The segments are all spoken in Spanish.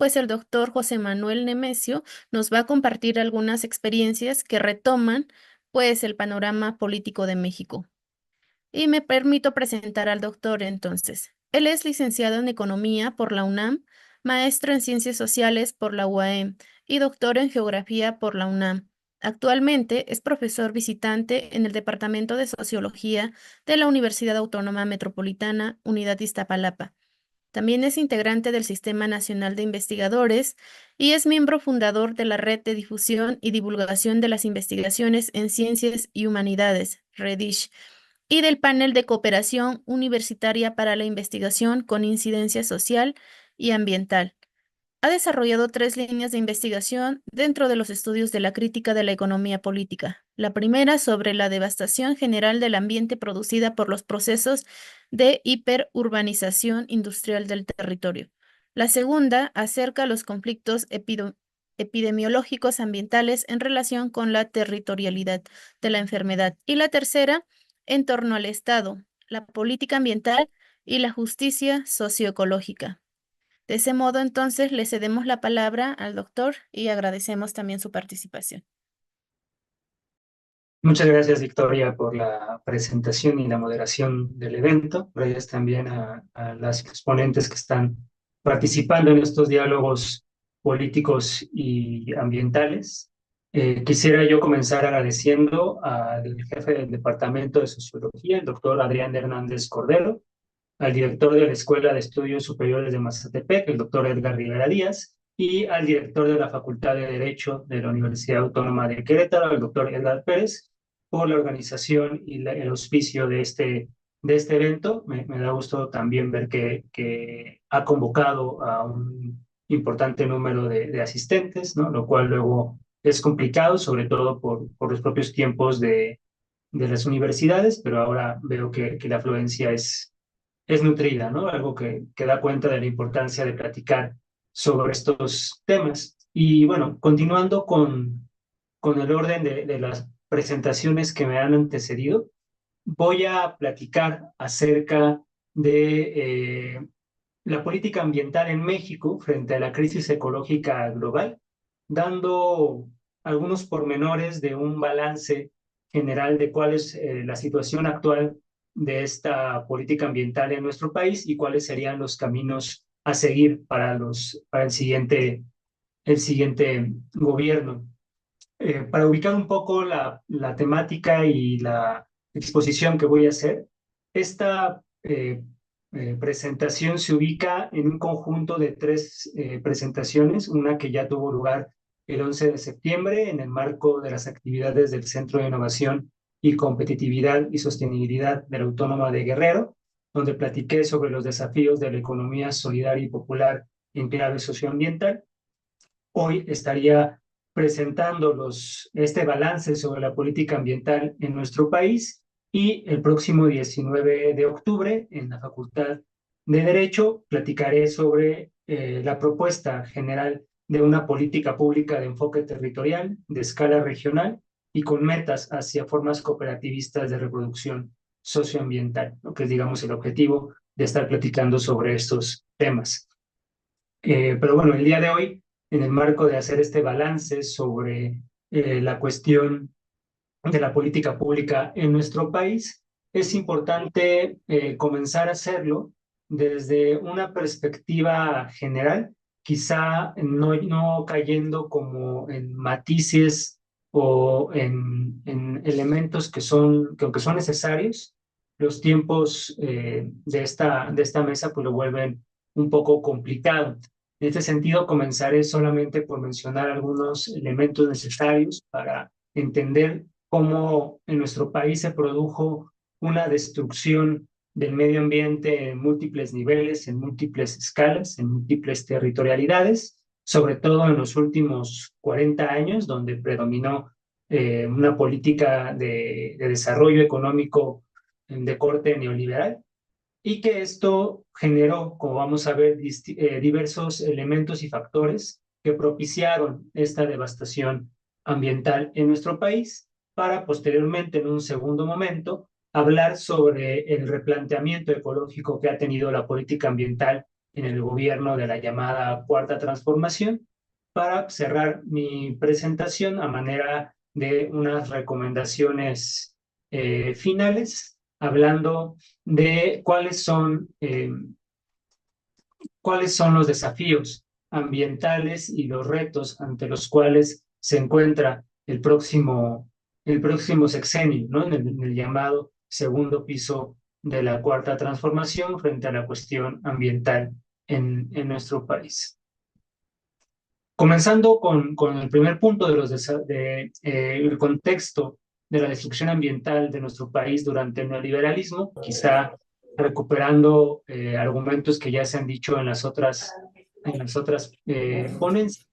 pues el doctor José Manuel Nemesio nos va a compartir algunas experiencias que retoman, pues, el panorama político de México. Y me permito presentar al doctor entonces. Él es licenciado en Economía por la UNAM, maestro en Ciencias Sociales por la UAM y doctor en Geografía por la UNAM. Actualmente es profesor visitante en el Departamento de Sociología de la Universidad Autónoma Metropolitana, Unidad Iztapalapa. También es integrante del Sistema Nacional de Investigadores y es miembro fundador de la Red de Difusión y Divulgación de las Investigaciones en Ciencias y Humanidades, REDISH, y del Panel de Cooperación Universitaria para la Investigación con Incidencia Social y Ambiental. Ha desarrollado tres líneas de investigación dentro de los estudios de la crítica de la economía política. La primera sobre la devastación general del ambiente producida por los procesos de hiperurbanización industrial del territorio. La segunda acerca los conflictos epidemiológicos ambientales en relación con la territorialidad de la enfermedad. Y la tercera en torno al Estado, la política ambiental y la justicia socioecológica. De ese modo, entonces, le cedemos la palabra al doctor y agradecemos también su participación. Muchas gracias, Victoria, por la presentación y la moderación del evento. Gracias también a las exponentes que están participando en estos diálogos políticos y ambientales. Quisiera yo comenzar agradeciendo al jefe del Departamento de Sociología, el doctor Adrián Hernández Cordero, al director de la Escuela de Estudios Superiores de Mazatepec, el doctor Edgar Rivera Díaz, y al director de la Facultad de Derecho de la Universidad Autónoma de Querétaro, el doctor Edgar Pérez, por la organización y el auspicio de este evento. Me da gusto también ver que ha convocado a un importante número de asistentes, ¿no? Lo cual luego es complicado, sobre todo por los propios tiempos de las universidades, pero ahora veo que la afluencia es nutrida, ¿no? Algo que da cuenta de la importancia de platicar sobre estos temas. Y bueno, continuando con el orden de las presentaciones que me han antecedido, voy a platicar acerca de la política ambiental en México frente a la crisis ecológica global, dando algunos pormenores de un balance general de cuál es la situación actual de esta política ambiental en nuestro país y cuáles serían los caminos a seguir para el siguiente gobierno. Para ubicar un poco la temática y la exposición que voy a hacer, esta presentación se ubica en un conjunto de tres presentaciones, una que ya tuvo lugar el 11 de septiembre en el marco de las actividades del Centro de Innovación y Competitividad y Sostenibilidad de la Autónoma de Guerrero, donde platiqué sobre los desafíos de la economía solidaria y popular en clave socioambiental. Hoy estaría presentando este balance sobre la política ambiental en nuestro país y el próximo 19 de octubre en la Facultad de Derecho platicaré sobre la propuesta general de una política pública de enfoque territorial, de escala regional y con metas hacia formas cooperativistas de reproducción socioambiental, lo que es, digamos, el objetivo de estar platicando sobre estos temas. Pero bueno, el día de hoy, en el marco de hacer este balance sobre la cuestión de la política pública en nuestro país, es importante comenzar a hacerlo desde una perspectiva general, quizá no cayendo como en matices o en elementos que aunque son necesarios, los tiempos de esta mesa pues lo vuelven un poco complicado. En este sentido, comenzaré solamente por mencionar algunos elementos necesarios para entender cómo en nuestro país se produjo una destrucción del medio ambiente en múltiples niveles, en múltiples escalas, en múltiples territorialidades, sobre todo en los últimos 40 años, donde predominó una política de desarrollo económico de corte neoliberal, y que esto generó, como vamos a ver, diversos elementos y factores que propiciaron esta devastación ambiental en nuestro país, para posteriormente, en un segundo momento, hablar sobre el replanteamiento ecológico que ha tenido la política ambiental en el gobierno de la llamada Cuarta Transformación, para cerrar mi presentación a manera de unas recomendaciones finales, hablando de cuáles son los desafíos ambientales y los retos ante los cuales se encuentra el próximo sexenio, ¿no? En el llamado segundo piso de la Cuarta Transformación frente a la cuestión ambiental en nuestro país. Comenzando con el primer punto el contexto de la destrucción ambiental de nuestro país durante el neoliberalismo, quizá recuperando argumentos que ya se han dicho en las otras ponencias.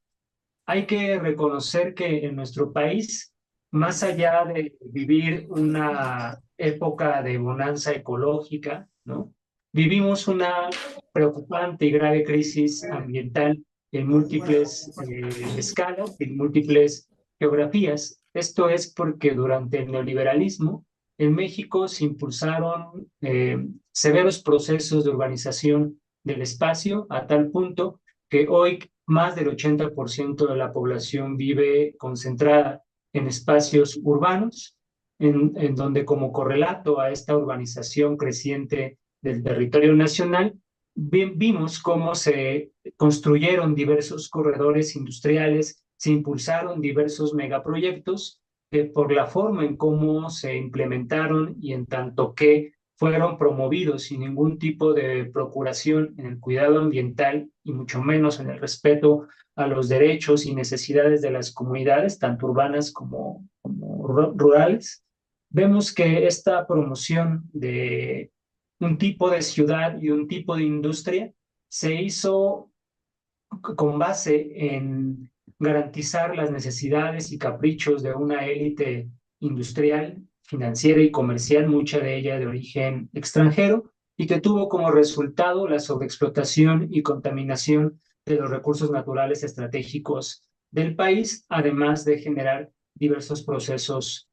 Hay que reconocer que en nuestro país, más allá de vivir una época de bonanza ecológica, ¿no? Vivimos una preocupante y grave crisis ambiental en múltiples escalas, en múltiples geografías. Esto es porque durante el neoliberalismo en México se impulsaron severos procesos de urbanización del espacio a tal punto que hoy más del 80% de la población vive concentrada en espacios urbanos, en donde como correlato a esta urbanización creciente del territorio nacional, vimos cómo se construyeron diversos corredores industriales, se impulsaron diversos megaproyectos por la forma en cómo se implementaron y en tanto que fueron promovidos sin ningún tipo de procuración en el cuidado ambiental y mucho menos en el respeto a los derechos y necesidades de las comunidades, tanto urbanas como rurales. Vemos que esta promoción de un tipo de ciudad y un tipo de industria se hizo con base en garantizar las necesidades y caprichos de una élite industrial, financiera y comercial, mucha de ella de origen extranjero, y que tuvo como resultado la sobreexplotación y contaminación de los recursos naturales estratégicos del país, además de generar diversos procesos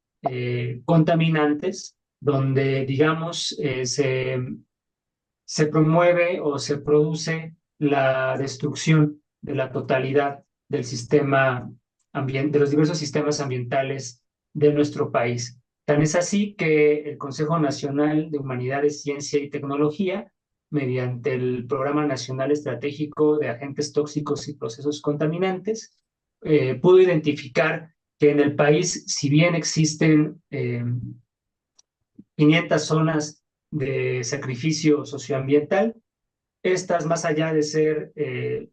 contaminantes, donde, digamos, se promueve o se produce la destrucción de la totalidad del sistema de los diversos sistemas ambientales de nuestro país. Tan es así que el Consejo Nacional de Humanidades, Ciencia y Tecnología, mediante el Programa Nacional Estratégico de Agentes Tóxicos y Procesos Contaminantes, pudo identificar que en el país, si bien existen 500 zonas de sacrificio socioambiental. Estas, más allá de ser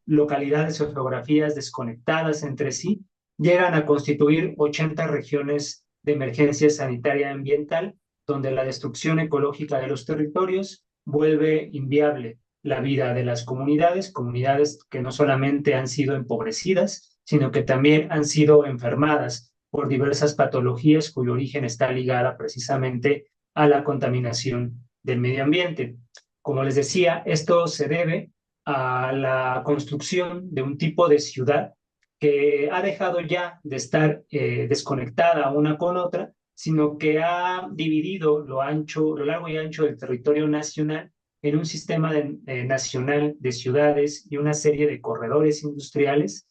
localidades o geografías desconectadas entre sí, llegan a constituir 80 regiones de emergencia sanitaria ambiental, donde la destrucción ecológica de los territorios vuelve inviable la vida de las comunidades, comunidades que no solamente han sido empobrecidas, sino que también han sido enfermadas por diversas patologías cuyo origen está ligada precisamente a la contaminación del medio ambiente. Como les decía, esto se debe a la construcción de un tipo de ciudad que ha dejado ya de estar desconectada una con otra, sino que ha dividido lo largo y ancho del territorio nacional en un sistema nacional de ciudades y una serie de corredores industriales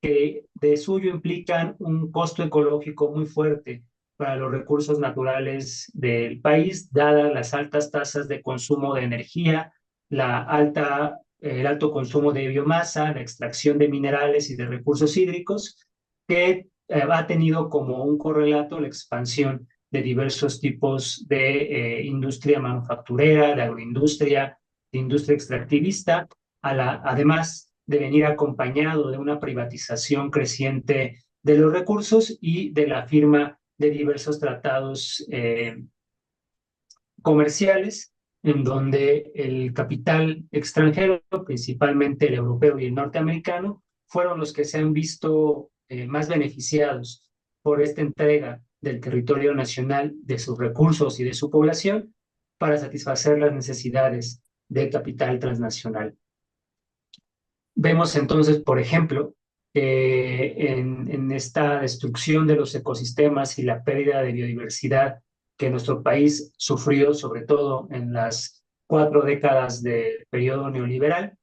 que de suyo implican un costo ecológico muy fuerte para los recursos naturales del país, dadas las altas tasas de consumo de energía, el alto consumo de biomasa, la extracción de minerales y de recursos hídricos, que ha tenido como un correlato la expansión de diversos tipos de industria manufacturera, de agroindustria, de industria extractivista, además de venir acompañado de una privatización creciente de los recursos y de la firma de diversos tratados comerciales, en donde el capital extranjero, principalmente el europeo y el norteamericano, fueron los que se han visto más beneficiados por esta entrega del territorio nacional, de sus recursos y de su población, para satisfacer las necesidades del capital transnacional. Vemos entonces, por ejemplo, en esta destrucción de los ecosistemas y la pérdida de biodiversidad que nuestro país sufrió, sobre todo en las 4 décadas del periodo neoliberal,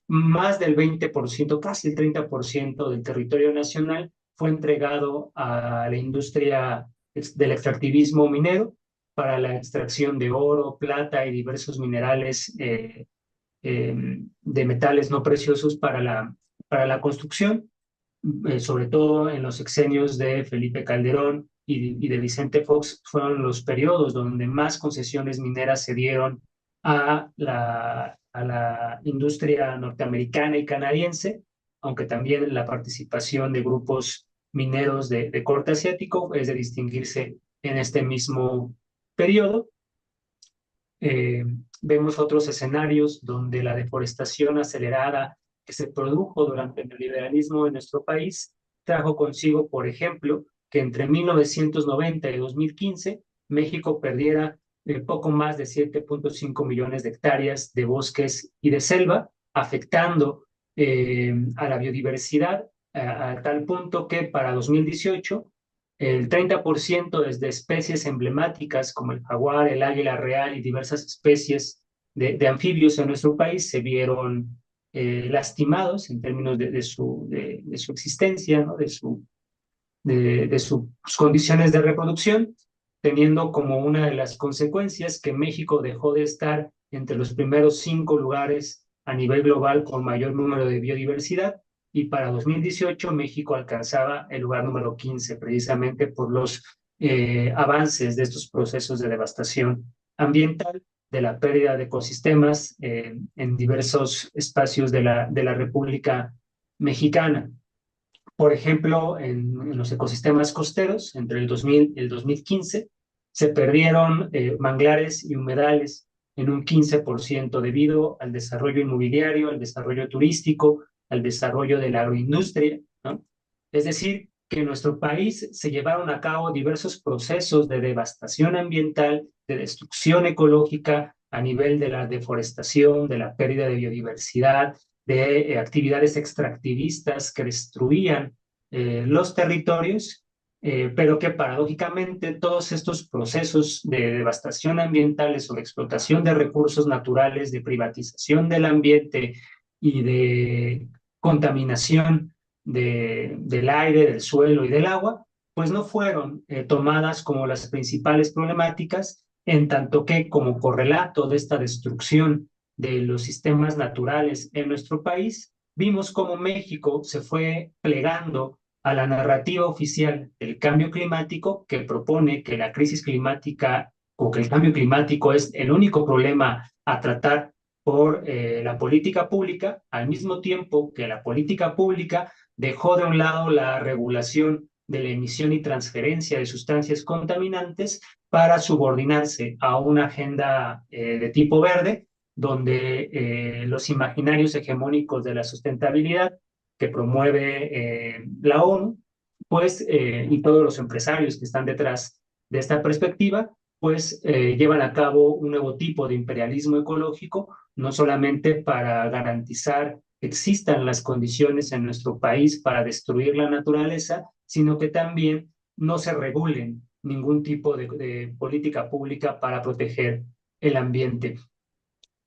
más del 20%, casi el 30% del territorio nacional fue entregado a la industria del extractivismo minero para la extracción de oro, plata y diversos minerales de metales no preciosos para la construcción, sobre todo en los sexenios de Felipe Calderón y de Vicente Fox, fueron los periodos donde más concesiones mineras se dieron a la industria norteamericana y canadiense, aunque también la participación de grupos mineros de corte asiático es de distinguirse en este mismo periodo. Eh, Vemos otros escenarios donde la deforestación acelerada que se produjo durante el neoliberalismo en nuestro país trajo consigo, por ejemplo, que entre 1990 y 2015 México perdiera poco más de 7.5 millones de hectáreas de bosques y de selva, afectando a la biodiversidad a tal punto que para 2018 el 30% de especies emblemáticas como el jaguar, el águila real y diversas especies de anfibios en nuestro país se vieron lastimados en términos de su existencia, ¿no? De sus condiciones de reproducción, teniendo como una de las consecuencias que México dejó de estar entre los primeros 5 lugares a nivel global con mayor número de biodiversidad, y para 2018 México alcanzaba el lugar número 15 precisamente por los avances de estos procesos de devastación ambiental, de la pérdida de ecosistemas en diversos espacios de la República Mexicana. Por ejemplo, en los ecosistemas costeros, entre el 2000 y el 2015, se perdieron manglares y humedales en un 15% debido al desarrollo inmobiliario, al desarrollo turístico, al desarrollo de la agroindustria, ¿no? Es decir, que en nuestro país se llevaron a cabo diversos procesos de devastación ambiental, de destrucción ecológica a nivel de la deforestación, de la pérdida de biodiversidad, de actividades extractivistas que destruían los territorios, pero que paradójicamente todos estos procesos de devastación ambientales o de explotación de recursos naturales, de privatización del ambiente y de contaminación del aire, del suelo y del agua, pues no fueron tomadas como las principales problemáticas, en tanto que como correlato de esta destrucción de los sistemas naturales en nuestro país, vimos cómo México se fue plegando a la narrativa oficial del cambio climático que propone que la crisis climática o que el cambio climático es el único problema a tratar por la política pública, al mismo tiempo que la política pública dejó de un lado la regulación de la emisión y transferencia de sustancias contaminantes para subordinarse a una agenda de tipo verde, donde los imaginarios hegemónicos de la sustentabilidad que promueve la ONU, pues, y todos los empresarios que están detrás de esta perspectiva, pues llevan a cabo un nuevo tipo de imperialismo ecológico, no solamente para garantizar que existan las condiciones en nuestro país para destruir la naturaleza, sino que también no se regulen ningún tipo de política pública para proteger el ambiente.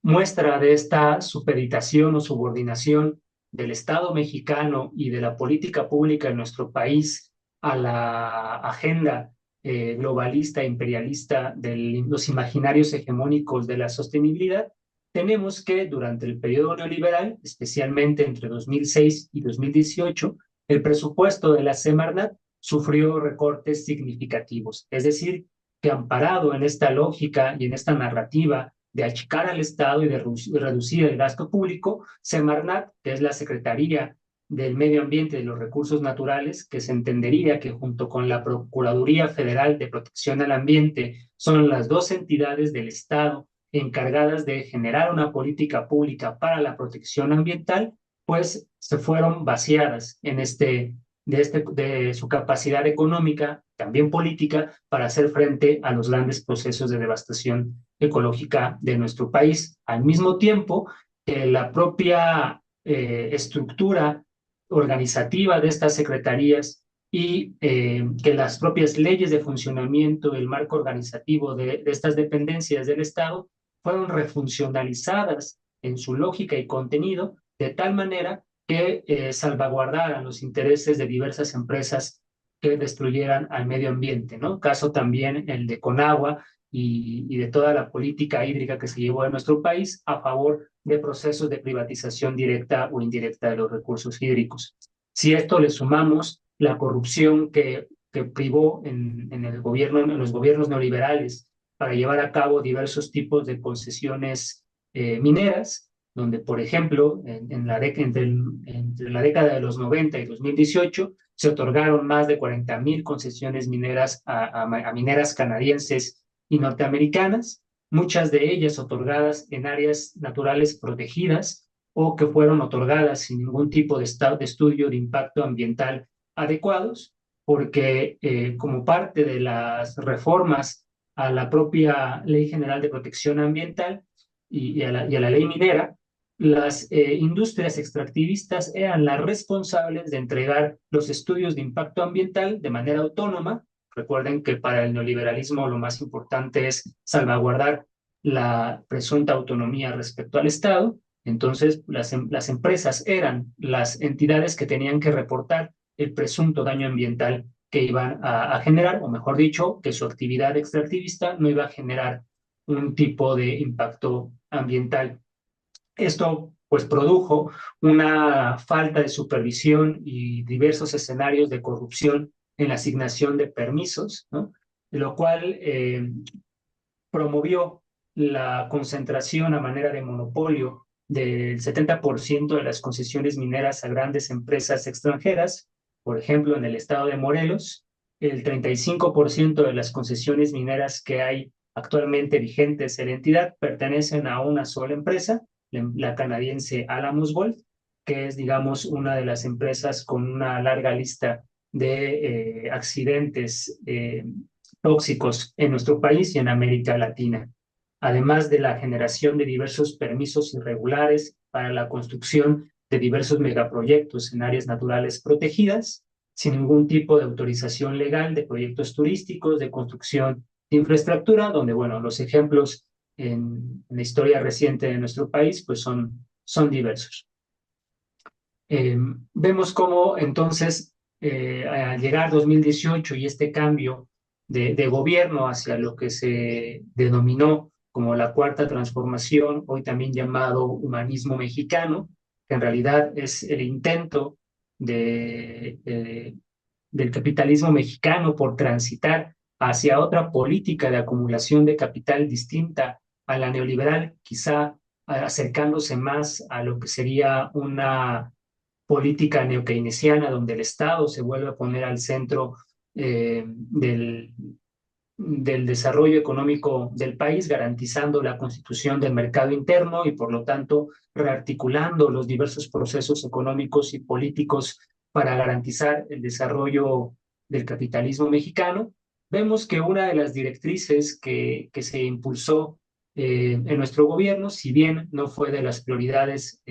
Muestra de esta supeditación o subordinación del Estado mexicano y de la política pública en nuestro país a la agenda globalista, imperialista de los imaginarios hegemónicos de la sostenibilidad, tenemos que durante el periodo neoliberal, especialmente entre 2006 y 2018, el presupuesto de la Semarnat sufrió recortes significativos. Es decir, que amparado en esta lógica y en esta narrativa de achicar al Estado y de reducir el gasto público, Semarnat, que es la Secretaría del Medio Ambiente y de los Recursos Naturales, que se entendería que junto con la Procuraduría Federal de Protección al Ambiente son las dos entidades del Estado encargadas de generar una política pública para la protección ambiental, pues se fueron vaciadas de su capacidad económica, también política, para hacer frente a los grandes procesos de devastación ecológica de nuestro país. Al mismo tiempo que la propia estructura organizativa de estas secretarías y que las propias leyes de funcionamiento, el marco organizativo de estas dependencias del Estado fueron refuncionalizadas en su lógica y contenido, de tal manera que salvaguardaran los intereses de diversas empresas que destruyeran al medio ambiente, ¿no? Caso también el de Conagua y de toda la política hídrica que se llevó en nuestro país a favor de procesos de privatización directa o indirecta de los recursos hídricos. Si a esto le sumamos la corrupción que privó en el gobierno, en los gobiernos neoliberales para llevar a cabo diversos tipos de concesiones mineras, donde, por ejemplo, entre la década de los 90 y 2018 se otorgaron más de 40,000 concesiones mineras a mineras canadienses y norteamericanas, muchas de ellas otorgadas en áreas naturales protegidas o que fueron otorgadas sin ningún tipo de estudio de impacto ambiental adecuados, porque como parte de las reformas a la propia Ley General de Protección Ambiental y a la ley minera, las industrias extractivistas eran las responsables de entregar los estudios de impacto ambiental de manera autónoma. Recuerden que para el neoliberalismo lo más importante es salvaguardar la presunta autonomía respecto al Estado. Entonces, las empresas eran las entidades que tenían que reportar el presunto daño ambiental que iban a generar, o mejor dicho, que su actividad extractivista no iba a generar un tipo de impacto ambiental. Esto pues produjo una falta de supervisión y diversos escenarios de corrupción en la asignación de permisos, ¿no? Lo cual promovió la concentración a manera de monopolio del 70% de las concesiones mineras a grandes empresas extranjeras. Por ejemplo, en el estado de Morelos, el 35% de las concesiones mineras que hay actualmente vigentes en la entidad pertenecen a una sola empresa, la canadiense Alamos Gold, que es, digamos, una de las empresas con una larga lista de accidentes tóxicos en nuestro país y en América Latina, además de la generación de diversos permisos irregulares para la construcción de diversos megaproyectos en áreas naturales protegidas, sin ningún tipo de autorización legal de proyectos turísticos, de construcción de infraestructura, donde, bueno, los ejemplos en la historia reciente de nuestro país, pues son diversos. Vemos cómo entonces al llegar 2018 y este cambio de gobierno hacia lo que se denominó como la Cuarta Transformación, hoy también llamado humanismo mexicano, que en realidad es el intento del capitalismo mexicano por transitar hacia otra política de acumulación de capital distinta a la neoliberal, quizá acercándose más a lo que sería una política neokeynesiana donde el Estado se vuelve a poner al centro del desarrollo económico del país, garantizando la constitución del mercado interno y, por lo tanto, rearticulando los diversos procesos económicos y políticos para garantizar el desarrollo del capitalismo mexicano. Vemos que una de las directrices que se impulsó en nuestro gobierno, si bien no fue de las prioridades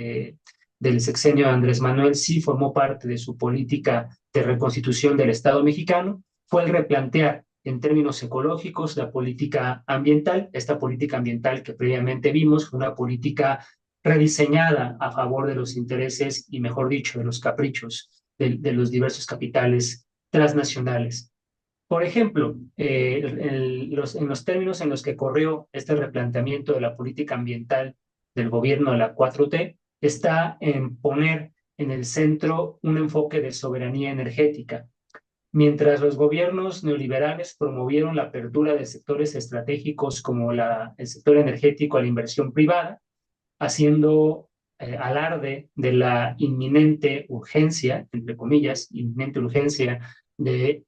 del sexenio de Andrés Manuel, sí formó parte de su política de reconstitución del Estado mexicano, fue el replantear en términos ecológicos la política ambiental. Esta política ambiental que previamente vimos fue una política rediseñada a favor de los intereses y, mejor dicho, de los caprichos de los diversos capitales transnacionales. Por ejemplo, en los términos en los que corrió este replanteamiento de la política ambiental del gobierno de la 4T, está en poner en el centro un enfoque de soberanía energética. Mientras los gobiernos neoliberales promovieron la apertura de sectores estratégicos como el sector energético a la inversión privada, haciendo alarde de la inminente urgencia, entre comillas, inminente urgencia de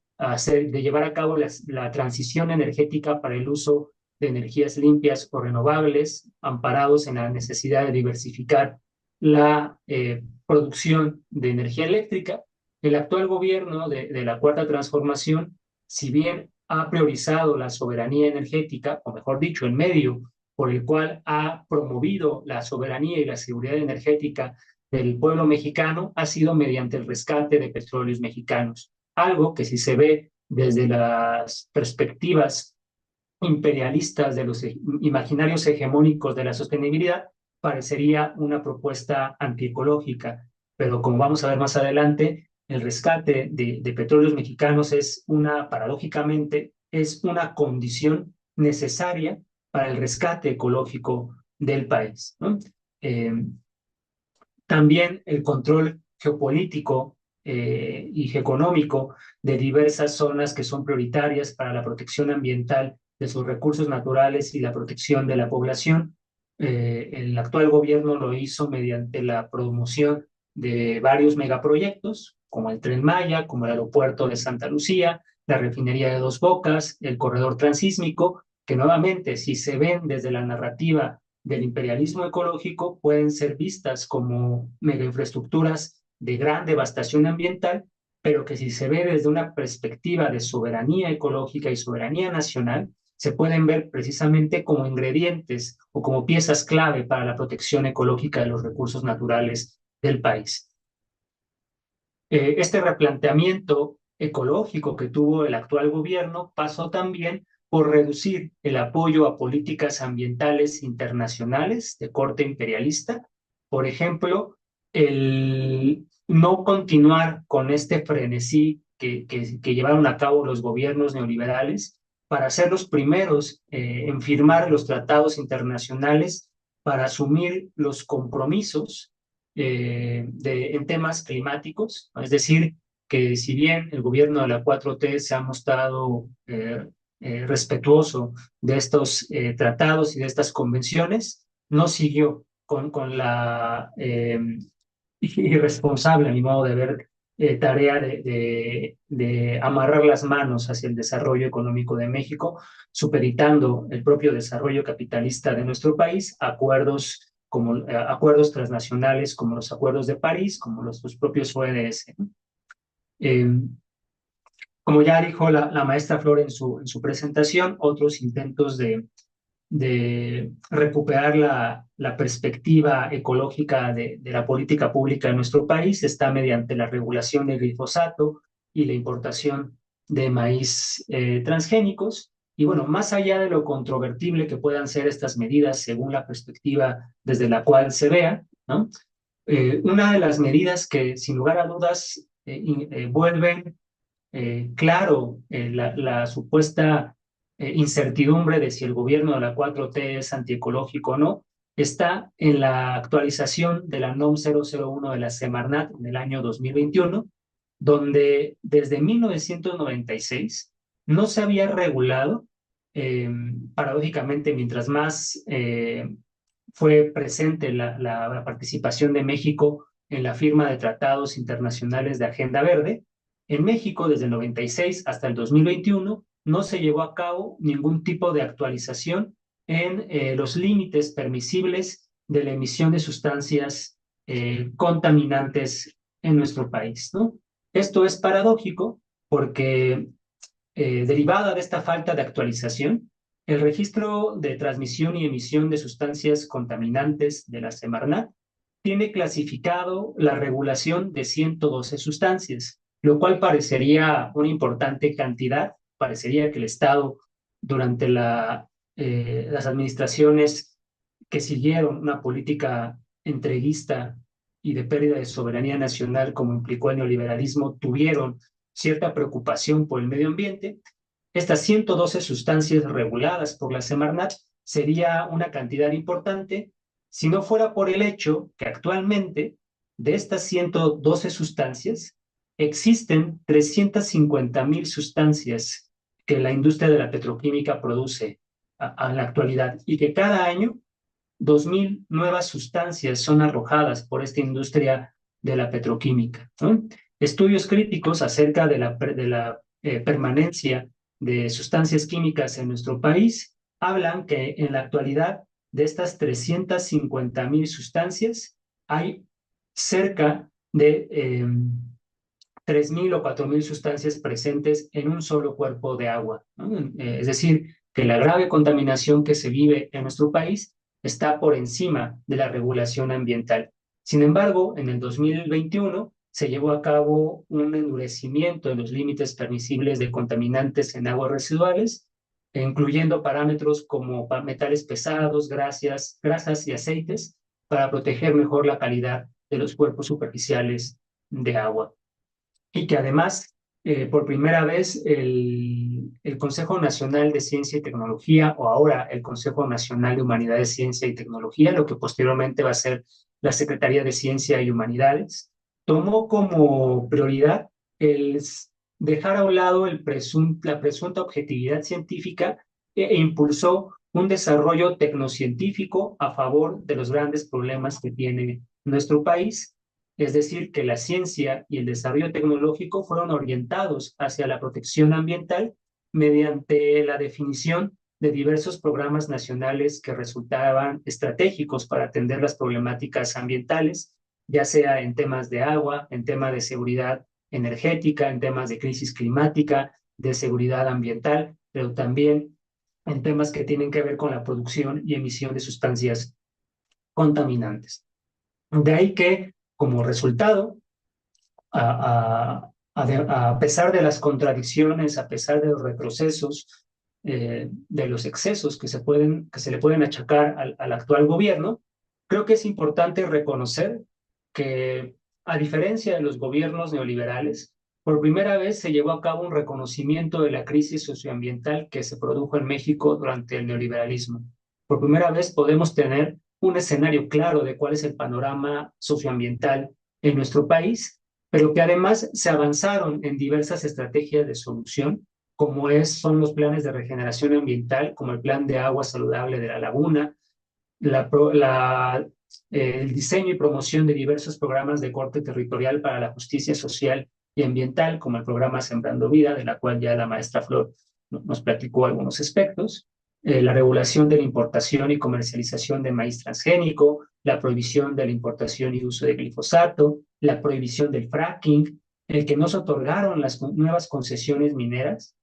llevar a cabo la transición energética para el uso de energías limpias o renovables, amparados en la necesidad de diversificar la producción de energía eléctrica. El actual gobierno de la Cuarta Transformación, si bien ha priorizado la soberanía energética, o mejor dicho, el medio por el cual ha promovido la soberanía y la seguridad energética del pueblo mexicano, ha sido mediante el rescate de petróleos mexicanos. Algo que, si se ve desde las perspectivas imperialistas de los imaginarios hegemónicos de la sostenibilidad, parecería una propuesta antiecológica, pero como vamos a ver más adelante, el rescate de petróleos mexicanos es paradójicamente, es una condición necesaria para el rescate ecológico del país, ¿no? Eh, También el control geopolítico y económico de diversas zonas que son prioritarias para la protección ambiental de sus recursos naturales y la protección de la población. El actual gobierno lo hizo mediante la promoción de varios megaproyectos, como el Tren Maya, como el aeropuerto de Santa Lucía, la refinería de Dos Bocas, el corredor transísmico, que nuevamente, si se ven desde la narrativa del imperialismo ecológico, pueden ser vistas como megainfraestructuras de gran devastación ambiental, pero que si se ve desde una perspectiva de soberanía ecológica y soberanía nacional, se pueden ver precisamente como ingredientes o como piezas clave para la protección ecológica de los recursos naturales del país. Este replanteamiento ecológico que tuvo el actual gobierno pasó también por reducir el apoyo a políticas ambientales internacionales de corte imperialista. Por ejemplo, el no continuar con este frenesí que llevaron a cabo los gobiernos neoliberales para ser los primeros en firmar los tratados internacionales para asumir los compromisos en temas climáticos, ¿no? Es decir, que si bien el gobierno de la 4T se ha mostrado respetuoso de estos tratados y de estas convenciones, no siguió con la irresponsable, a mi modo de ver, tarea de amarrar las manos hacia el desarrollo económico de México, supeditando el propio desarrollo capitalista de nuestro país a acuerdos como acuerdos transnacionales como los acuerdos de París, como los propios ODS. Eh, Como ya dijo la maestra Flor en su presentación, otros intentos de recuperar la perspectiva ecológica de la política pública en nuestro país está mediante la regulación del glifosato y la importación de maíz transgénicos. Y bueno, más allá de lo controvertible que puedan ser estas medidas según la perspectiva desde la cual se vea, ¿no? Una de las medidas que sin lugar a dudas vuelven claro la supuesta incertidumbre de si el gobierno de la 4T es antiecológico o no, está en la actualización de la NOM 001 de la Semarnat en el año 2021, donde desde 1996 no se había regulado, paradójicamente, mientras más fue presente la participación de México en la firma de tratados internacionales de Agenda Verde, en México, desde el 96 hasta el 2021, no se llevó a cabo ningún tipo de actualización en los límites permisibles de la emisión de sustancias contaminantes en nuestro país, ¿no? Esto es paradójico porque derivada de esta falta de actualización, el registro de transmisión y emisión de sustancias contaminantes de la Semarnat tiene clasificado la regulación de 112 sustancias, lo cual parecería una importante cantidad. Parecería que el Estado, durante las administraciones que siguieron una política entreguista y de pérdida de soberanía nacional, como implicó el neoliberalismo, tuvieron cierta preocupación por el medio ambiente. Estas 112 sustancias reguladas por la Semarnat sería una cantidad importante si no fuera por el hecho que actualmente de estas 112 sustancias existen 350,000 sustancias que la industria de la petroquímica produce a la actualidad y que cada año 2,000 nuevas sustancias son arrojadas por esta industria de la petroquímica, ¿no? Estudios críticos acerca de la permanencia de sustancias químicas en nuestro país hablan que en la actualidad de estas 350,000 sustancias hay cerca de 3,000 o 4,000 sustancias presentes en un solo cuerpo de agua, ¿no? Es decir, que la grave contaminación que se vive en nuestro país está por encima de la regulación ambiental. Sin embargo, en el 2021 se llevó a cabo un endurecimiento de los límites permisibles de contaminantes en aguas residuales, incluyendo parámetros como metales pesados, grasas y aceites, para proteger mejor la calidad de los cuerpos superficiales de agua. Y que además, por primera vez, el Consejo Nacional de Ciencia y Tecnología, o ahora el Consejo Nacional de Humanidades, Ciencia y Tecnología, lo que posteriormente va a ser la Secretaría de Ciencia y Humanidades, tomó como prioridad el dejar a un lado la presunta objetividad científica e impulsó un desarrollo tecnocientífico a favor de los grandes problemas que tiene nuestro país, es decir, que la ciencia y el desarrollo tecnológico fueron orientados hacia la protección ambiental mediante la definición de diversos programas nacionales que resultaban estratégicos para atender las problemáticas ambientales, ya sea en temas de agua, en temas de seguridad energética, en temas de crisis climática, de seguridad ambiental, pero también en temas que tienen que ver con la producción y emisión de sustancias contaminantes. De ahí que, como resultado, a pesar de las contradicciones, a pesar de los retrocesos, de los excesos que se le pueden achacar al actual gobierno, creo que es importante reconocer que, a diferencia de los gobiernos neoliberales, por primera vez se llevó a cabo un reconocimiento de la crisis socioambiental que se produjo en México durante el neoliberalismo. Por primera vez podemos tener un escenario claro de cuál es el panorama socioambiental en nuestro país, pero que además se avanzaron en diversas estrategias de solución, como son los planes de regeneración ambiental, como el plan de agua saludable de la laguna, la, la, el diseño y promoción de diversos programas de corte territorial para la justicia social y ambiental, como el programa Sembrando Vida, de la cual ya la maestra Flor nos platicó algunos aspectos, la regulación de la importación y comercialización de maíz transgénico, la prohibición de la importación y uso de glifosato, la prohibición del fracking, el que no se otorgaron las nuevas concesiones mineras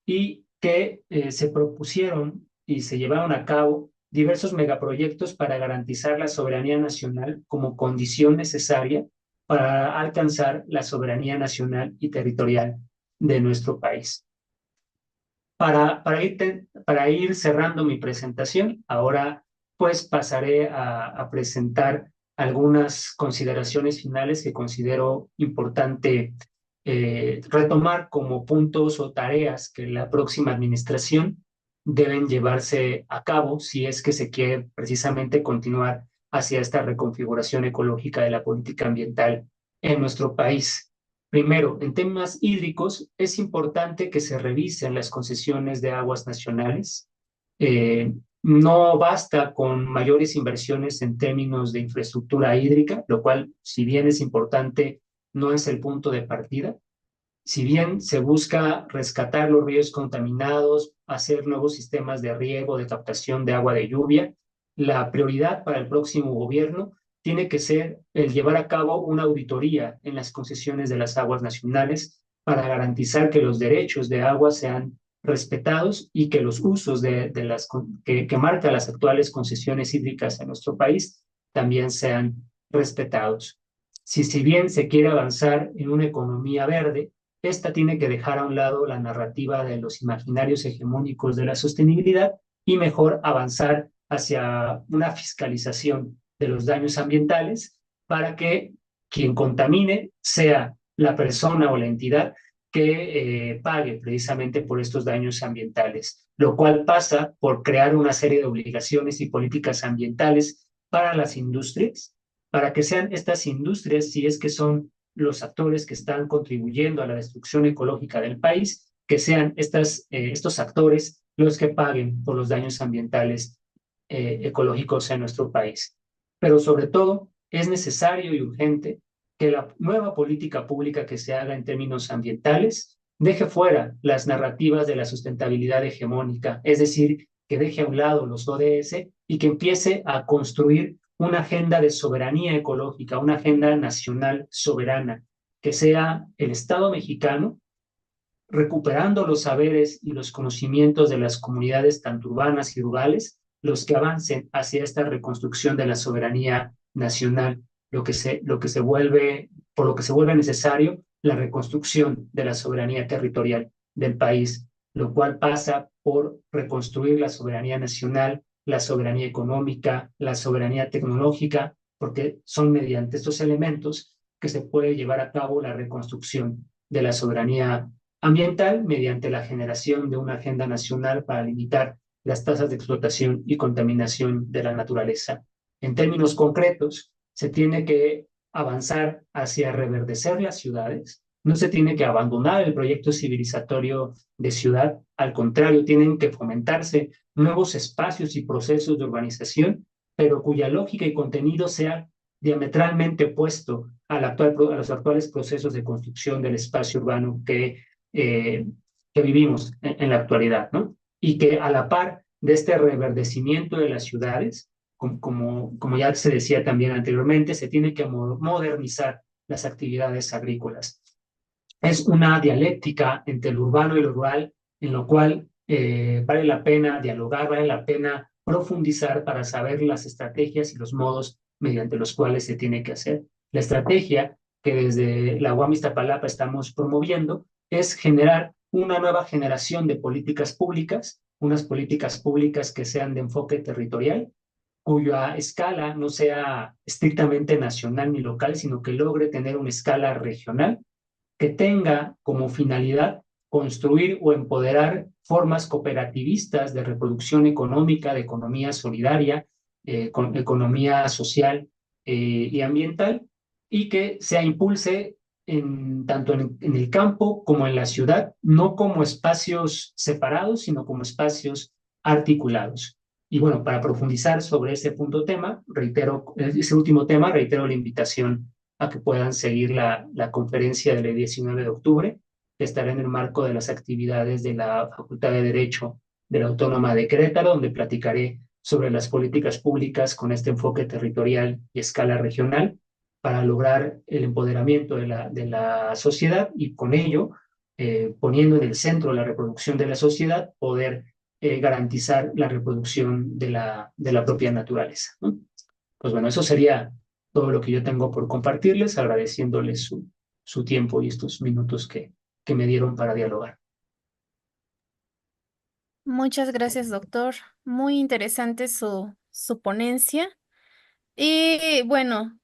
y que se propusieron y se llevaron a cabo diversos megaproyectos para garantizar la soberanía nacional como condición necesaria para alcanzar la soberanía nacional y territorial de nuestro país. Para ir cerrando mi presentación, ahora pues pasaré a presentar algunas consideraciones finales que considero importante retomar como puntos o tareas que la próxima administración deben llevarse a cabo si es que se quiere precisamente continuar hacia esta reconfiguración ecológica de la política ambiental en nuestro país. Primero, en temas hídricos, es importante que se revisen las concesiones de aguas nacionales. No basta con mayores inversiones en términos de infraestructura hídrica, lo cual, si bien es importante, no es el punto de partida. Si bien se busca rescatar los ríos contaminados, hacer nuevos sistemas de riego, de captación de agua de lluvia, la prioridad para el próximo gobierno tiene que ser el llevar a cabo una auditoría en las concesiones de las aguas nacionales para garantizar que los derechos de agua sean respetados y que los usos que marcan las actuales concesiones hídricas en nuestro país también sean respetados. Si bien se quiere avanzar en una economía verde, esta tiene que dejar a un lado la narrativa de los imaginarios hegemónicos de la sostenibilidad y mejor avanzar hacia una fiscalización de los daños ambientales para que quien contamine sea la persona o la entidad que pague precisamente por estos daños ambientales, lo cual pasa por crear una serie de obligaciones y políticas ambientales para las industrias, para que sean estas industrias, si es que son los actores que están contribuyendo a la destrucción ecológica del país, que sean estos actores los que paguen por los daños ambientales ecológicos en nuestro país. Pero sobre todo, es necesario y urgente que la nueva política pública que se haga en términos ambientales deje fuera las narrativas de la sustentabilidad hegemónica, es decir, que deje a un lado los ODS y que empiece a construir una agenda de soberanía ecológica, una agenda nacional soberana, que sea el Estado mexicano recuperando los saberes y los conocimientos de las comunidades tanto urbanas y rurales, los que avancen hacia esta reconstrucción de la soberanía nacional, por lo que se vuelve necesario la reconstrucción de la soberanía territorial del país, lo cual pasa por reconstruir la soberanía nacional, la soberanía económica, la soberanía tecnológica porque son mediante estos elementos que se puede llevar a cabo la reconstrucción de la soberanía ambiental mediante la generación de una agenda nacional para limitar las tasas de explotación y contaminación de la naturaleza. En términos concretos, se tiene que avanzar hacia reverdecer las ciudades, no se tiene que abandonar el proyecto civilizatorio de ciudad, al contrario, tienen que fomentarse nuevos espacios y procesos de urbanización, pero cuya lógica y contenido sea diametralmente opuesto a los actuales procesos de construcción del espacio urbano eh, que vivimos en la actualidad, ¿no? Y que a la par de este reverdecimiento de las ciudades, como ya se decía también anteriormente, se tiene que modernizar las actividades agrícolas. Es una dialéctica entre lo urbano y lo rural, en lo cual vale la pena dialogar, vale la pena profundizar para saber las estrategias y los modos mediante los cuales se tiene que hacer. La estrategia que desde la UAM Iztapalapa estamos promoviendo es generar una nueva generación de políticas públicas, unas políticas públicas que sean de enfoque territorial, cuya escala no sea estrictamente nacional ni local, sino que logre tener una escala regional que tenga como finalidad construir o empoderar formas cooperativistas de reproducción económica, de economía solidaria, con economía social y ambiental, y que se impulse tanto en el campo como en la ciudad, no como espacios separados, sino como espacios articulados. Y bueno, para profundizar sobre ese punto tema, ese último tema, reitero la invitación a que puedan seguir la conferencia del 19 de octubre, que estará en el marco de las actividades de la Facultad de Derecho de la Autónoma de Querétaro, donde platicaré sobre las políticas públicas con este enfoque territorial y escala regional para lograr el empoderamiento de la sociedad y con ello, poniendo en el centro la reproducción de la sociedad, poder garantizar la reproducción de la propia naturaleza, ¿no? Pues bueno, eso sería todo lo que yo tengo por compartirles, agradeciéndoles su tiempo y estos minutos que me dieron para dialogar. Muchas gracias, doctor. Muy interesante su ponencia. Y bueno,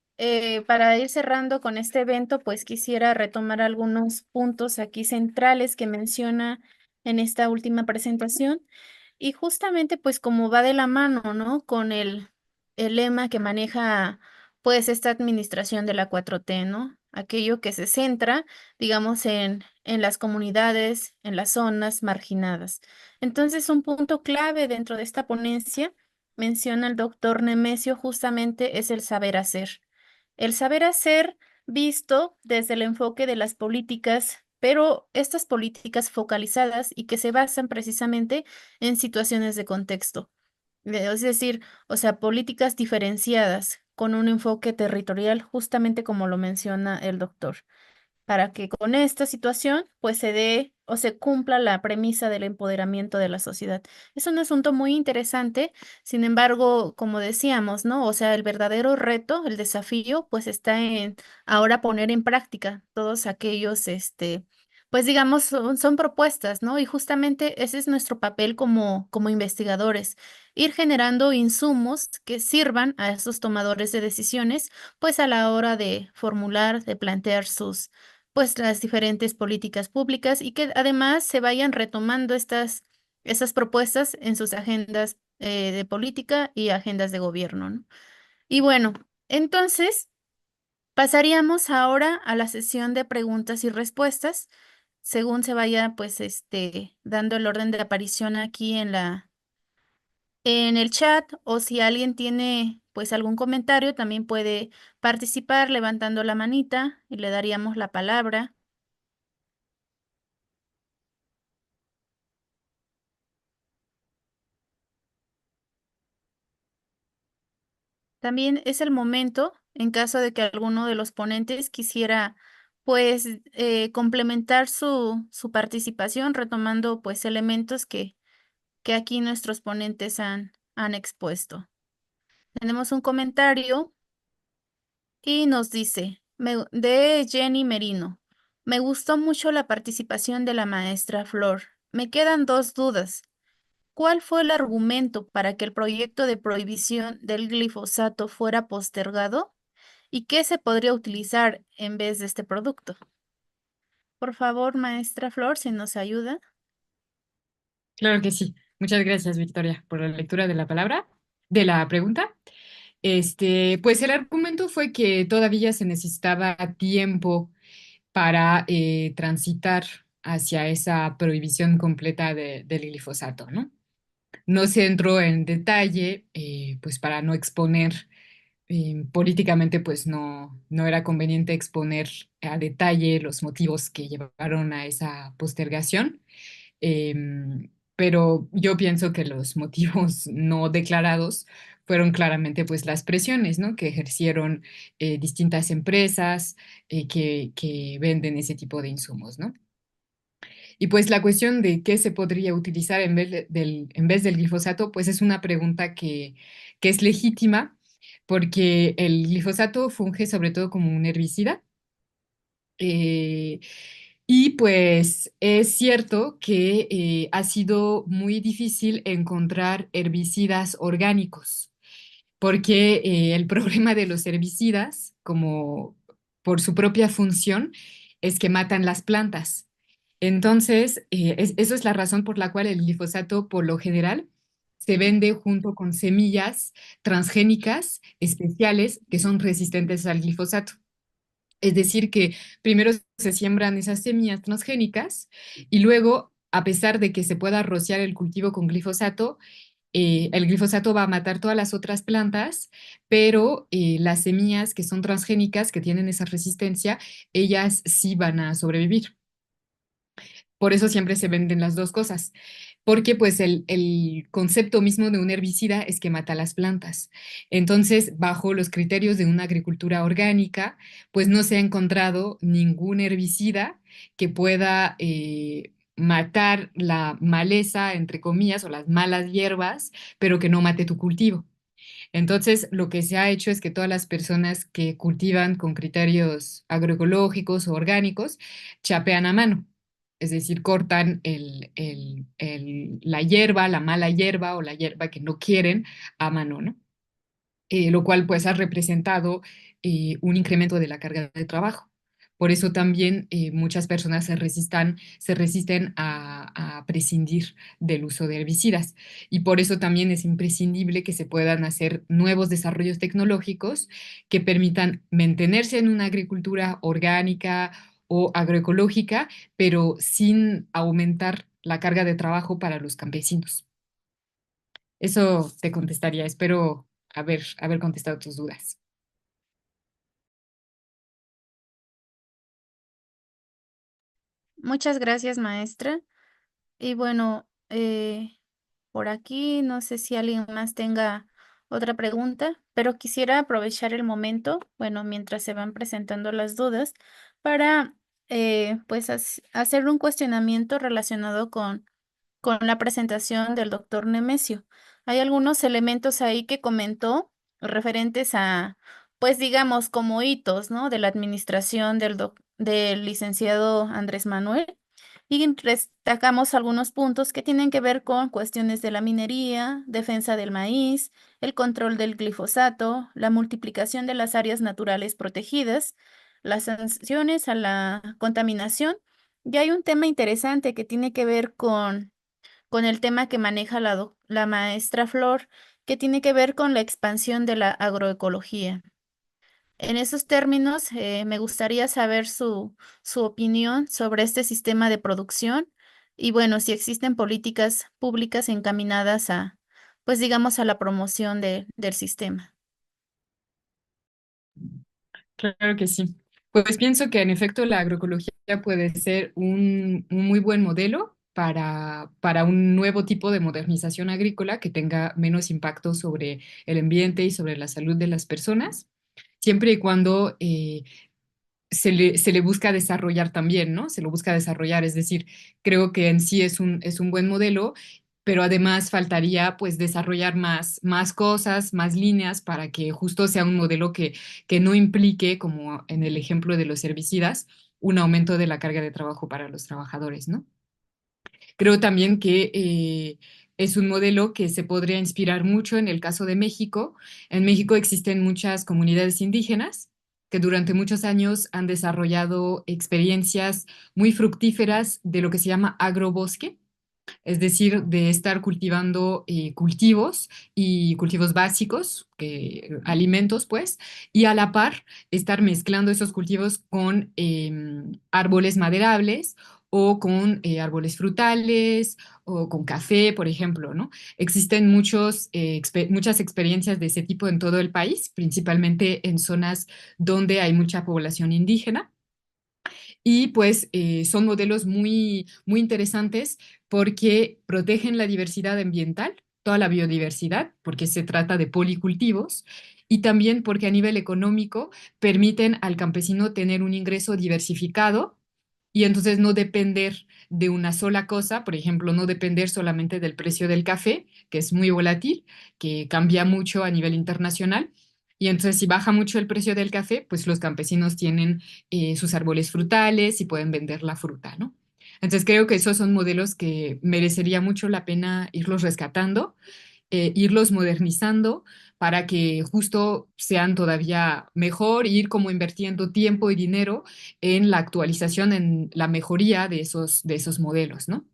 para ir cerrando con este evento, pues quisiera retomar algunos puntos aquí centrales que menciona en esta última presentación. Y justamente pues como va de la mano, ¿no? Con el lema que maneja pues esta administración de la 4T, ¿no? Aquello que se centra, digamos, en las comunidades, en las zonas marginadas. Entonces, un punto clave dentro de esta ponencia, menciona el doctor Nemesio, justamente es el saber hacer. El saber hacer visto desde el enfoque de las políticas, pero estas políticas focalizadas y que se basan precisamente en situaciones de contexto. Es decir, o sea, políticas diferenciadas con un enfoque territorial, justamente como lo menciona el doctor, para que con esta situación pues se dé o se cumpla la premisa del empoderamiento de la sociedad. Es un asunto muy interesante, sin embargo, como decíamos, ¿no? O sea, el verdadero reto, el desafío, pues está en ahora poner en práctica todos aquellos, pues digamos, son propuestas, ¿no? Y justamente ese es nuestro papel como investigadores, ir generando insumos que sirvan a esos tomadores de decisiones, pues a la hora de formular, de plantear pues las diferentes políticas públicas y que además se vayan retomando estas propuestas en sus agendas de política y agendas de gobierno, ¿no? Y bueno, entonces pasaríamos ahora a la sesión de preguntas y respuestas, según se vaya pues dando el orden de aparición aquí en el chat, o si alguien tiene pues algún comentario, también puede participar levantando la manita y le daríamos la palabra. También es el momento, en caso de que alguno de los ponentes quisiera, pues, complementar su participación, retomando, pues, elementos que aquí nuestros ponentes han expuesto. Tenemos un comentario y nos dice, de Jenny Merino, me gustó mucho la participación de la maestra Flor. Me quedan dos dudas. ¿cuál fue el argumento para que el proyecto de prohibición del glifosato fuera postergado? ¿Y qué se podría utilizar en vez de este producto? Por favor, maestra Flor, si nos ayuda. Claro que sí. Muchas gracias, Victoria, por la lectura de la palabra, de la pregunta. Pues el argumento fue que todavía se necesitaba tiempo para transitar hacia esa prohibición completa del glifosato, ¿no? No se entró en detalle, pues para no exponer, políticamente, pues no era conveniente exponer a detalle los motivos que llevaron a esa postergación. Pero yo pienso que los motivos no declarados fueron claramente pues las presiones, ¿no? Que ejercieron distintas empresas que venden ese tipo de insumos, ¿no? Y pues la cuestión de qué se podría utilizar en vez del glifosato, pues es una pregunta que es legítima porque el glifosato funge sobre todo como un herbicida. eh, y pues es cierto que ha sido muy difícil encontrar herbicidas orgánicos, porque el problema de los herbicidas, como por su propia función, es que matan las plantas. Entonces, eso es la razón por la cual el glifosato, por lo general, se vende junto con semillas transgénicas especiales que son resistentes al glifosato. Es decir, que primero se siembran esas semillas transgénicas y luego, a pesar de que se pueda rociar el cultivo con glifosato, el glifosato va a matar todas las otras plantas, pero las semillas que son transgénicas, que tienen esa resistencia, ellas sí van a sobrevivir. Por eso siempre se venden las dos cosas, porque pues el concepto mismo de un herbicida es que mata las plantas. Entonces, bajo los criterios de una agricultura orgánica, pues no se ha encontrado ningún herbicida que pueda matar la maleza, entre comillas, o las malas hierbas, pero que no mate tu cultivo. Entonces, lo que se ha hecho es que todas las personas que cultivan con criterios agroecológicos o orgánicos chapean a mano, es decir, cortan la hierba, la mala hierba o la hierba que no quieren a mano, ¿no? Lo cual pues ha representado un incremento de la carga de trabajo. Por eso también muchas personas se resisten a prescindir del uso de herbicidas. Y por eso también es imprescindible que se puedan hacer nuevos desarrollos tecnológicos que permitan mantenerse en una agricultura orgánica o agroecológica, pero sin aumentar la carga de trabajo para los campesinos. Eso te contestaría. Espero haber contestado tus dudas. Muchas gracias, maestra. Y bueno, por aquí no sé si alguien más tenga otra pregunta, pero quisiera aprovechar el momento, bueno, mientras se van presentando las dudas, para pues hacer un cuestionamiento relacionado con la presentación del doctor Nemesio. Hay algunos elementos ahí que comentó referentes a, pues digamos, como hitos, ¿no? De la administración del licenciado Andrés Manuel. Y destacamos algunos puntos que tienen que ver con cuestiones de la minería, defensa del maíz, el control del glifosato, la multiplicación de las áreas naturales protegidas, las sanciones a la contaminación. Y hay un tema interesante que tiene que ver con el tema que maneja la maestra Flor, que tiene que ver con la expansión de la agroecología. En esos términos, me gustaría saber su opinión sobre este sistema de producción y bueno, si existen políticas públicas encaminadas a, pues digamos, a la promoción del sistema. Claro que sí. Pues pienso que en efecto la agroecología puede ser un muy buen modelo para un nuevo tipo de modernización agrícola que tenga menos impacto sobre el ambiente y sobre la salud de las personas, siempre y cuando se le busca desarrollar también, ¿no? Se lo busca desarrollar, es decir, creo que en sí es un buen modelo, pero además faltaría pues desarrollar más cosas, más líneas para que justo sea un modelo que no implique, como en el ejemplo de los herbicidas, un aumento de la carga de trabajo para los trabajadores, ¿no? Creo también que es un modelo que se podría inspirar mucho en el caso de México. En México existen muchas comunidades indígenas que durante muchos años han desarrollado experiencias muy fructíferas de lo que se llama agrobosque, es decir, de estar cultivando cultivos y cultivos básicos, alimentos, pues, y a la par estar mezclando esos cultivos con árboles maderables o con árboles frutales o con café, por ejemplo, ¿no? Existen muchas experiencias de ese tipo en todo el país, principalmente en zonas donde hay mucha población indígena. Y pues son modelos muy, muy interesantes porque protegen la diversidad ambiental, toda la biodiversidad, porque se trata de policultivos, y también porque a nivel económico permiten al campesino tener un ingreso diversificado y entonces no depender de una sola cosa, por ejemplo, no depender solamente del precio del café, que es muy volátil, que cambia mucho a nivel internacional. Y entonces si baja mucho el precio del café, pues los campesinos tienen sus árboles frutales y pueden vender la fruta, ¿no? Entonces creo que esos son modelos que merecería mucho la pena irlos rescatando, irlos modernizando para que justo sean todavía mejor, ir como invirtiendo tiempo y dinero en la actualización, en la mejoría de esos modelos, ¿no?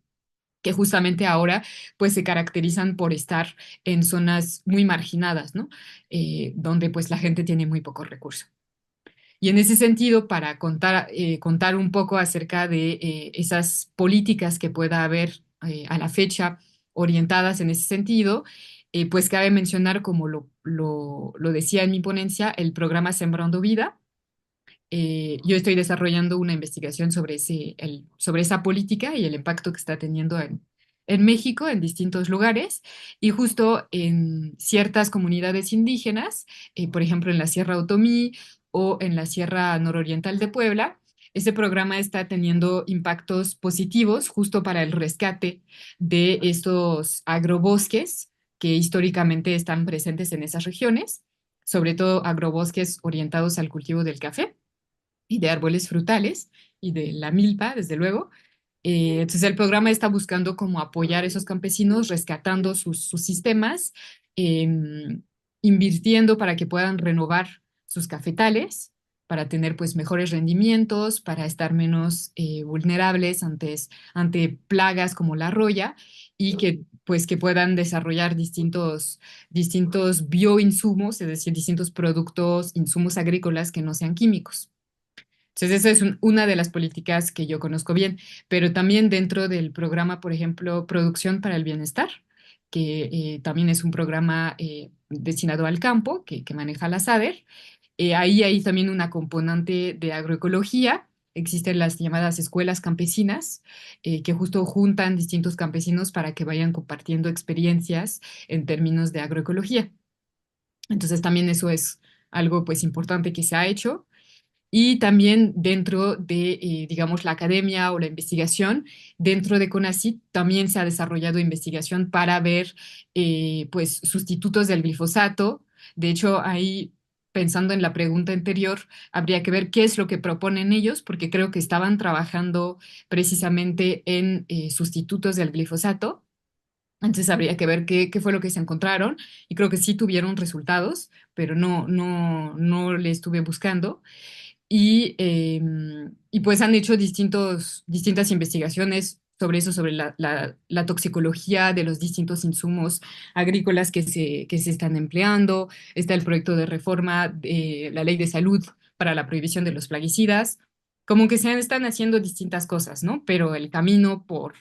Que justamente ahora pues se caracterizan por estar en zonas muy marginadas, ¿no? Donde pues la gente tiene muy pocos recursos. Y en ese sentido, para contar un poco acerca de esas políticas que pueda haber a la fecha orientadas en ese sentido, pues cabe mencionar, como lo decía en mi ponencia, el programa Sembrando Vida. Yo estoy desarrollando una investigación sobre esa política y el impacto que está teniendo en México, en distintos lugares, y justo en ciertas comunidades indígenas, por ejemplo, en la Sierra Otomí o en la Sierra Nororiental de Puebla. Este programa está teniendo impactos positivos justo para el rescate de estos agrobosques que históricamente están presentes en esas regiones, sobre todo agrobosques orientados al cultivo del café y de árboles frutales y de la milpa, desde luego. Entonces el programa está buscando como apoyar a esos campesinos, rescatando sus sistemas, invirtiendo para que puedan renovar sus cafetales, para tener pues mejores rendimientos, para estar menos vulnerables ante plagas como la roya y que pues que puedan desarrollar distintos bioinsumos, es decir, distintos productos, insumos agrícolas que no sean químicos. Entonces, esa es una de las políticas que yo conozco bien, pero también dentro del programa, por ejemplo, Producción para el Bienestar, que también es un programa destinado al campo que maneja la SADER. Ahí hay también una componente de agroecología. Existen las llamadas escuelas campesinas, que justo juntan distintos campesinos para que vayan compartiendo experiencias en términos de agroecología. Entonces, también eso es algo pues importante que se ha hecho. Y también dentro de, digamos, la academia o la investigación, dentro de CONACYT también se ha desarrollado investigación para ver, pues, sustitutos del glifosato. De hecho, ahí, pensando en la pregunta anterior, habría que ver qué es lo que proponen ellos, porque creo que estaban trabajando precisamente en sustitutos del glifosato. Entonces habría que ver qué fue lo que se encontraron y creo que sí tuvieron resultados, pero no le estuve buscando. Y pues han hecho distintas investigaciones sobre eso, sobre la toxicología de los distintos insumos agrícolas que se están empleando. Está el proyecto de reforma de la ley de salud para la prohibición de los plaguicidas. Como que se están haciendo distintas cosas, ¿no? Pero el camino por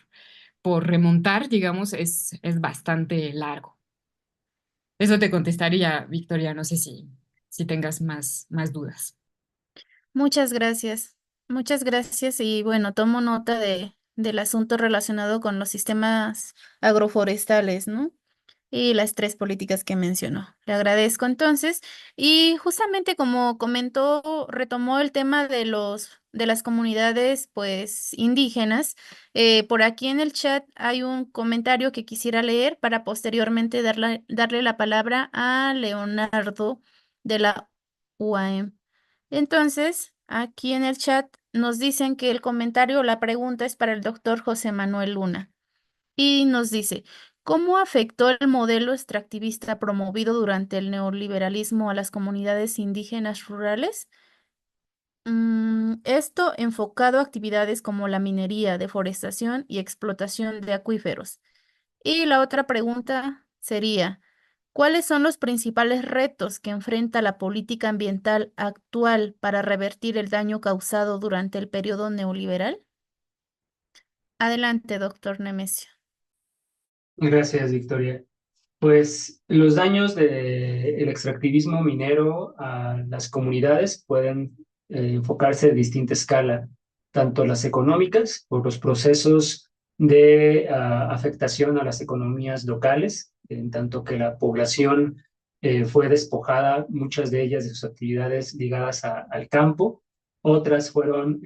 remontar, digamos, es bastante largo. Eso te contestaría, Victoria. No sé si tengas más dudas. Muchas gracias. Muchas gracias y bueno, tomo nota del asunto relacionado con los sistemas agroforestales, ¿no? Y las tres políticas que mencionó. Le agradezco entonces. Y justamente como comentó, retomó el tema de las comunidades, pues, indígenas. Por aquí en el chat hay un comentario que quisiera leer para posteriormente darle la palabra a Leonardo de la UAM. Entonces, aquí en el chat nos dicen que el comentario o la pregunta es para el doctor José Manuel Luna. Y nos dice, ¿Cómo afectó el modelo extractivista promovido durante el neoliberalismo a las comunidades indígenas rurales? Esto enfocado a actividades como la minería, deforestación y explotación de acuíferos. Y la otra pregunta sería, ¿cuáles son los principales retos que enfrenta la política ambiental actual para revertir el daño causado durante el periodo neoliberal? Adelante, doctor Nemesio. Gracias, Victoria. Pues los daños del extractivismo minero a las comunidades pueden enfocarse de distinta escala, tanto las económicas, por los procesos de afectación a las economías locales, en tanto que la población fue despojada, muchas de ellas de sus actividades ligadas al campo, otras fueron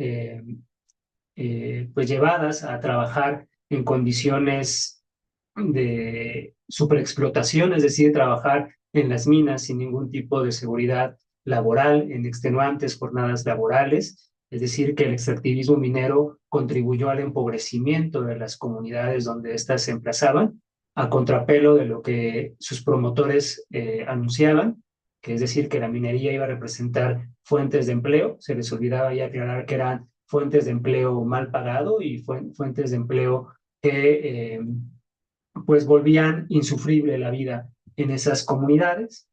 pues llevadas a trabajar en condiciones de superexplotación, es decir, trabajar en las minas sin ningún tipo de seguridad laboral, en extenuantes jornadas laborales, es decir, que el extractivismo minero contribuyó al empobrecimiento de las comunidades donde éstas se emplazaban, a contrapelo de lo que sus promotores anunciaban, que es decir, que la minería iba a representar fuentes de empleo. Se les olvidaba ya aclarar que eran fuentes de empleo mal pagado y fuentes de empleo que pues volvían insufrible la vida en esas comunidades.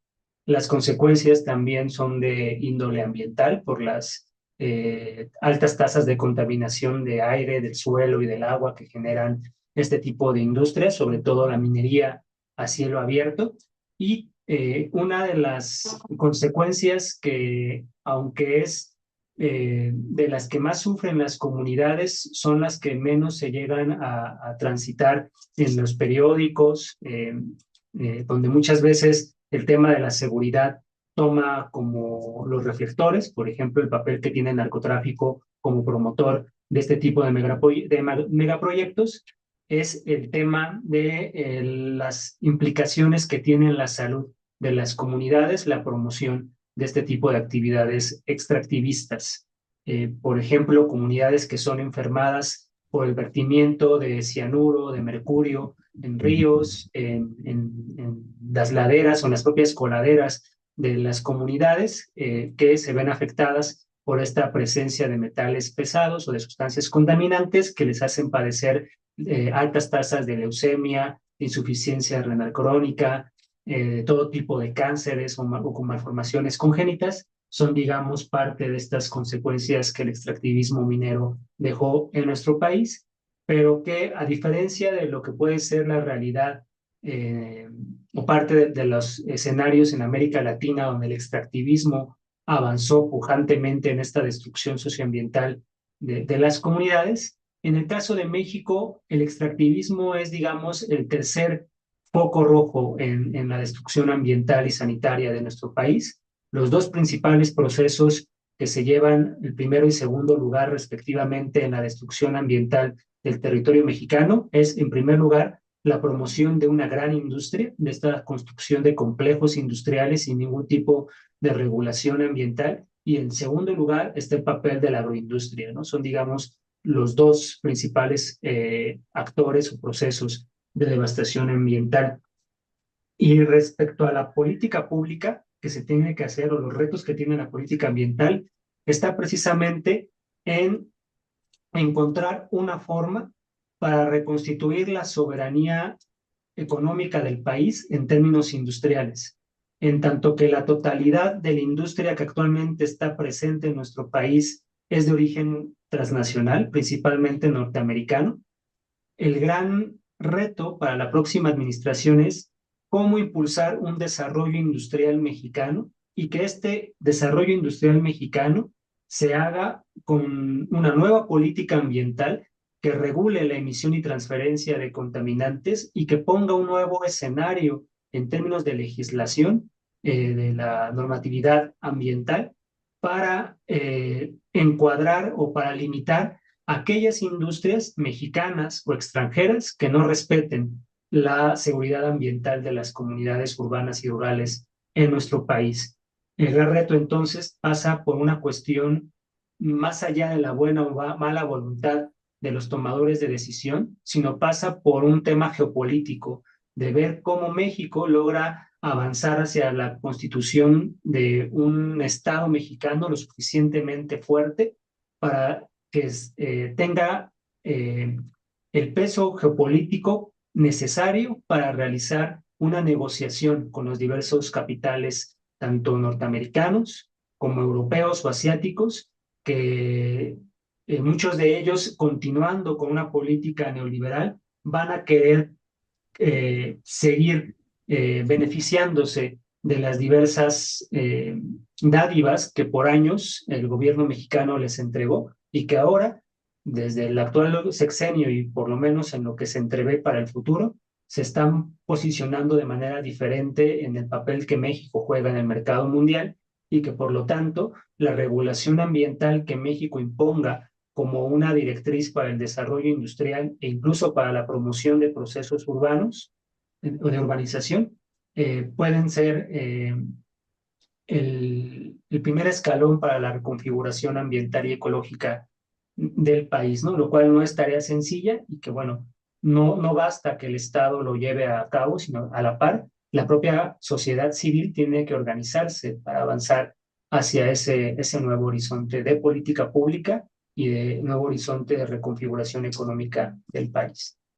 Las consecuencias también son de índole ambiental por las altas tasas de contaminación de aire, del suelo y del agua que generan este tipo de industrias, sobre todo la minería a cielo abierto. Y una de las consecuencias que, aunque es de las que más sufren las comunidades, son las que menos se llegan a transitar en los periódicos, donde muchas veces el tema de la seguridad toma como los reflectores, por ejemplo, el papel que tiene el narcotráfico como promotor de este tipo de megaproyectos, es el tema de las implicaciones que tiene en la salud de las comunidades, la promoción de este tipo de actividades extractivistas. Por ejemplo, comunidades que son enfermadas por el vertimiento de cianuro, de mercurio en ríos, en las laderas o en las propias coladeras de las comunidades que se ven afectadas por esta presencia de metales pesados o de sustancias contaminantes que les hacen padecer altas tasas de leucemia, insuficiencia renal crónica, todo tipo de cánceres o con malformaciones congénitas, son, digamos, parte de estas consecuencias que el extractivismo minero dejó en nuestro país, pero que a diferencia de lo que puede ser la realidad eh, o parte de los escenarios en América Latina donde el extractivismo avanzó pujantemente en esta destrucción socioambiental de las comunidades, en el caso de México, el extractivismo es, digamos, el tercer foco rojo en la destrucción ambiental y sanitaria de nuestro país. Los dos principales procesos que se llevan el primero y segundo lugar respectivamente en la destrucción ambiental del territorio mexicano es, en primer lugar, la promoción de una gran industria, de esta construcción de complejos industriales sin ningún tipo de regulación ambiental, y en segundo lugar está el papel de la agroindustria, ¿no? Son, digamos, los dos principales actores o procesos de devastación ambiental. Y respecto a la política pública que se tiene que hacer o los retos que tiene la política ambiental, está precisamente en encontrar una forma para reconstituir la soberanía económica del país en términos industriales, en tanto que la totalidad de la industria que actualmente está presente en nuestro país es de origen transnacional, principalmente norteamericano. El gran reto para la próxima administración es cómo impulsar un desarrollo industrial mexicano y que este desarrollo industrial mexicano se haga con una nueva política ambiental que regule la emisión y transferencia de contaminantes y que ponga un nuevo escenario en términos de legislación de la normatividad ambiental para encuadrar o para limitar aquellas industrias mexicanas o extranjeras que no respeten la seguridad ambiental de las comunidades urbanas y rurales en nuestro país. El gran reto entonces pasa por una cuestión más allá de la buena o mala voluntad de los tomadores de decisión, sino pasa por un tema geopolítico de ver cómo México logra avanzar hacia la constitución de un Estado mexicano lo suficientemente fuerte para que tenga eh, el peso geopolítico necesario para realizar una negociación con los diversos capitales, tanto norteamericanos como europeos o asiáticos, que muchos de ellos, continuando con una política neoliberal, van a querer seguir beneficiándose de las diversas dádivas que por años el gobierno mexicano les entregó y que ahora, desde el actual sexenio y por lo menos en lo que se entrevé para el futuro, se están posicionando de manera diferente en el papel que México juega en el mercado mundial y que por lo tanto la regulación ambiental que México imponga como una directriz para el desarrollo industrial e incluso para la promoción de procesos urbanos o de urbanización, pueden ser el primer escalón para la reconfiguración ambiental y ecológica del país, ¿no? Lo cual no es tarea sencilla y que, bueno, no basta que el Estado lo lleve a cabo, sino a la par, la propia sociedad civil tiene que organizarse para avanzar hacia ese nuevo horizonte de política pública y de nuevo horizonte de reconfiguración económica del país.